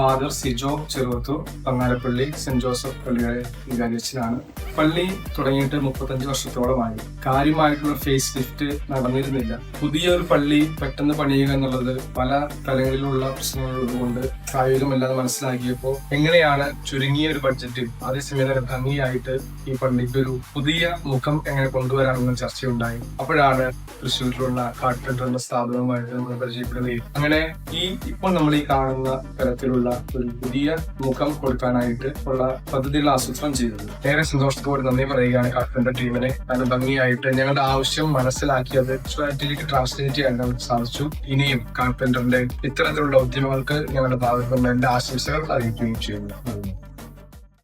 Father Sijo Cheruvathur, Pangarappilly saint Joseph പള്ളിയുടെ വികാരിയച്ഛനാണ്. പള്ളി തുടങ്ങിയിട്ട് 35 വർഷത്തോളമായി. കാര്യമായിട്ടുള്ള ഫേസ് ലിഫ്റ്റ് നടന്നിരുന്നില്ല. പുതിയൊരു പള്ളി പെട്ടെന്ന് പണിയുക എന്നുള്ളത് പല തലങ്ങളിലുള്ള പ്രശ്നങ്ങളുള്ളതുകൊണ്ട് പ്രായോഗികമല്ലാതെ മനസ്സിലാക്കിയപ്പോൾ എങ്ങനെയാണ് ചുരുങ്ങിയ ഒരു ബഡ്ജറ്റിൽ അതേസമയം ഭംഗിയായിട്ട് ഈ പള്ളിക്ക് ഒരു പുതിയ മുഖം എങ്ങനെ കൊണ്ടുവരാമെന്ന ചർച്ചയുണ്ടായി. അപ്പോഴാണ് തൃശ്ശൂരിലുള്ള കാർപ്പൻ്റർ എന്ന സ്ഥാപനവുമായിട്ട് നമ്മൾ പരിചയപ്പെടുകയും അങ്ങനെ ഇപ്പോൾ നമ്മൾ ഈ കാണുന്ന തരത്തിലുള്ള ഒരു പുതിയ മുഖം കൊടുക്കാനായിട്ട് ഉള്ള പദ്ധതികൾ ആസൂത്രണം ചെയ്തത്. ഏറെ സന്തോഷത്തോടെ നന്ദി പറയുകയാണ് കാർപ്പൻ്റർ ടീമിനെ. അത് ഭംഗിയായിട്ട് ഞങ്ങളുടെ ആവശ്യം മനസ്സിലാക്കി അത് വിഷ്വാലിറ്റിയിലേക്ക് ട്രാൻസ്ലേറ്റ് ചെയ്യാൻ നമുക്ക് സാധിച്ചു. ഇനിയും കാർപ്പൻ്ററിന്റെ ഇത്തരത്തിലുള്ള ഉദ്യമങ്ങൾക്ക് ഞങ്ങളുടെ ഭാഗത്തുനിന്ന് എന്റെ ആശംസകൾ അറിയിക്കുകയും ചെയ്യുന്നു.